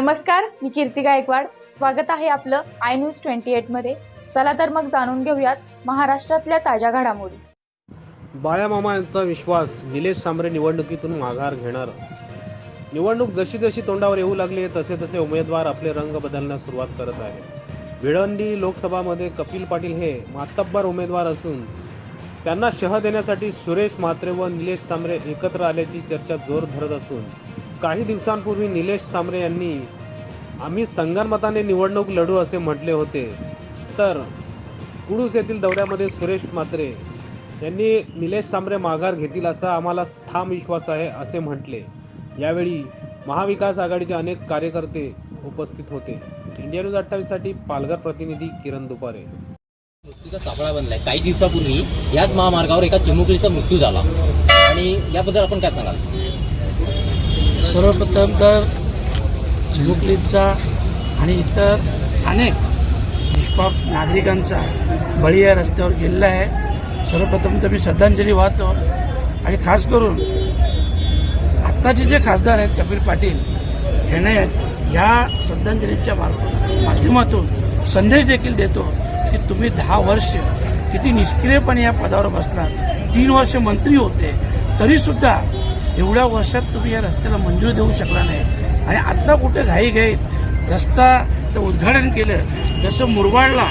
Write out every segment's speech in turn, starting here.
नमस्कार, मी कीर्ती गायकवाड. स्वागत आहे आपलं आय न्यूज 28 मध्ये. चला तर मग जाणून घेऊयात महाराष्ट्रातल्या ताज्या घडामोडी. बाळामामा यांचा विश्वास, निलेश सांबरे निवडणुकीतून माघार घेणार. निवडणूक जशी जशी तोंडावर येऊ लागली तसे तसे उमेदवार आपले रंग बदलण्यास सुरुवात करत आहेत. भिवंडी लोकसभामध्ये कपिल पाटील हे मातब्बर उमेदवार असून त्यांना शह देण्यासाठी सुरेश म्हात्रे व निलेश सांबरे एकत्र आल्याची चर्चा जोर धरत असून काही दिवसांपूर्वी निलेश सांबरे यांनी आम्ही संगनमताने निवडणूक लढू असे म्हटले होते. तर कुडूस येथील दौऱ्यामध्ये सुरेश म्हात्रे यांनी निलेश सांबरे माघार घेतील असा आम्हाला ठाम विश्वास आहे असे म्हटले. यावेळी महाविकास आघाडीचे अनेक कार्यकर्ते उपस्थित होते. इंडिया न्यूज 28 साठी पालघर प्रतिनिधी किरण दुपारे. मृत्यूचा सापळा बनलाय. काही दिवसापूर्वी याच महामार्गावर एका चिमुकलीचा मृत्यू झाला आणि याबद्दल आपण काय सांगाल? सर्वप्रथम तर चिमुकलीचा आणि इतर अनेक निष्पाप नागरिकांचा बळी या रस्त्यावर गेलेला आहे. सर्वप्रथम तर मी श्रद्धांजली वाहतो आणि खास करून आत्ताचे जे खासदार आहेत कपिल पाटील यांना या श्रद्धांजलीच्या माध्यमातून संदेश देखील देतो की तुम्ही 10 वर्ष किती निष्क्रियपणे या पदावर बसलात. 3 वर्ष मंत्री होते तरीसुद्धा एवढ्या वर्षात तुम्ही या रस्त्याला मंजुरी देऊ शकला नाही आणि आत्ता कुठे घाईघाईत रस्ता तर उद्घाटन केलं. जसं मुरबाडला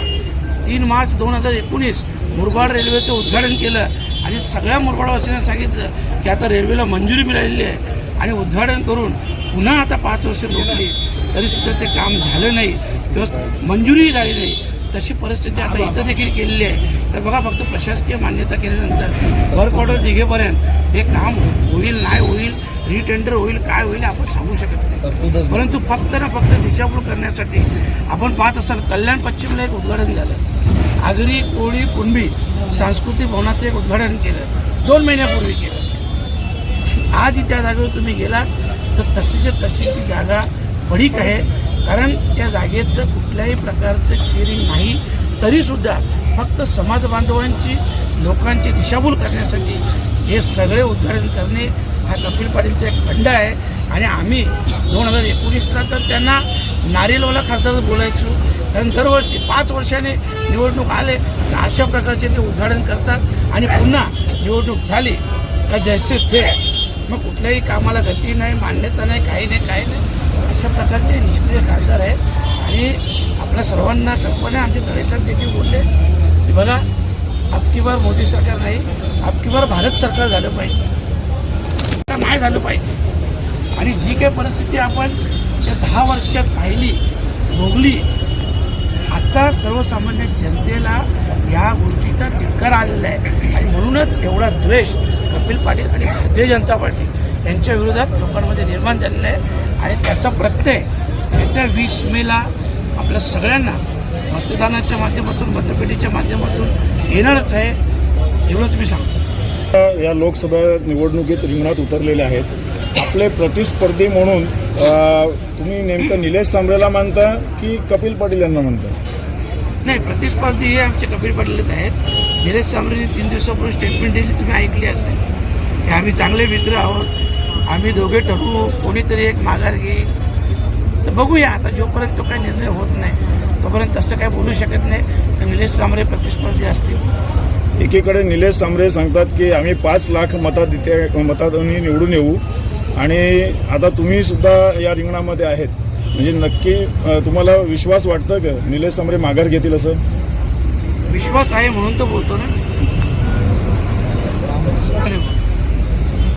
3 मार्च 2019 मुरबाड रेल्वेचं उद्घाटन केलं आणि सगळ्या मुरबाडवासियांना सांगितलं की आता रेल्वेला मंजुरी मिळालेली आहे आणि उद्घाटन करून पुन्हा आता 5 वर्ष रोखली तरीसुद्धा ते काम झालं नाही किंवा मंजुरीही झाली नाही. तशी परिस्थिती आता इथं देखील केलेली आहे. तर बघा, फक्त प्रशासकीय मान्यता केल्यानंतर वर्क ऑर्डर निघेपर्यंत हे काम होईल नाही होईल, रिटेंडर होईल काय होईल आपण सांगू शकत नाही. परंतु फक्त ना फक्त दिशाभूल करण्यासाठी आपण पाहत असाल कल्याण पश्चिमला एक उद्घाटन झालं. आगरी कोळी कुणबी सांस्कृतिक भवनाचं एक उद्घाटन केलं 2 महिन्यापूर्वी केलं. आज त्या जागेवर तुम्ही गेलात तर तशीच्या तशी ती जागा पडीक आहे. कारण त्या जागेचं कुठल्याही प्रकारचं क्लिअरिंग नाही. तरीसुद्धा फक्त समाज बांधवांची लोकांची दिशाभूल करण्यासाठी हे सगळे उद्घाटन करणे हा कपिल पाटीलचा एक खंड आहे. आणि आम्ही 2019ला तर त्यांना नारेलवाला खासदार बोलायचो. कारण दरवर्षी 5 वर्षाने निवडणूक आले तर अशा प्रकारचे ते उद्घाटन करतात आणि पुन्हा निवडणूक झाली का जैसे थे. मग कुठल्याही कामाला गती नाही, मान्यता नाही, काही नाही. अशा प्रकारचे निष्क्रिय खासदार आहेत. आणि आपल्या सर्वांना कल्पना, आमचे तळेसाहेब देखील बोलले की बघा, अबकी बार मोदी सरकार नाही, अबकी बार भारत सरकार झालं पाहिजे, नाही झालं पाहिजे. आणि जी काही परिस्थिती आपण त्या 10 वर्षात पाहिली भोगली, आता सर्वसामान्य जनतेला या गोष्टीचा धिक्कार आलेला आहे. आणि म्हणूनच एवढा द्वेष कपिल पाटील आणि भारतीय जनता पार्टी यांच्या विरोधात लोकांमध्ये निर्माण झालेला आहे. आणि त्याचा प्रत्यय येत्या 20 मेला आपल्या सगळ्यांना मतदानाच्या माध्यमातून, मतपेटीच्या माध्यमातून येणारच आहे. एवढंच मी सांगतो. या लोकसभा निवडणुकीत रिंगणात उतरलेले आहेत. आपले प्रतिस्पर्धी म्हणून तुम्ही नेमकं निलेश सांबरेला मानता की कपिल पाटील यांना मानता? नाही, प्रतिस्पर्धी हे आमचे कपिल पाटीलच आहेत. निलेश सांबरेने 3 दिवसापूर्वी स्टेटमेंट दिली, तुम्ही ऐकली असेल की आम्ही चांगले मित्र आहोत, आम्ही दोघे ठरवू, कोणीतरी एक माघार घेईल. तर बघूया आता, जोपर्यंत तो काही निर्णय होत नाही तोपर्यंत तसं काही बोलू शकत नाही. तर निलेश सांबरे प्रतिस्पर्धी असतील. एकीकडे निलेश सांबरे सांगतात की आम्ही 5 लाख मतांनी निवडून येऊ आणि आता तुम्ही सुद्धा या रिंगणामध्ये आहेत. म्हणजे नक्की तुम्हाला विश्वास वाटतं का निलेश सांबरे माघार घेतील? असं विश्वास आहे म्हणून तो बोलतो ना.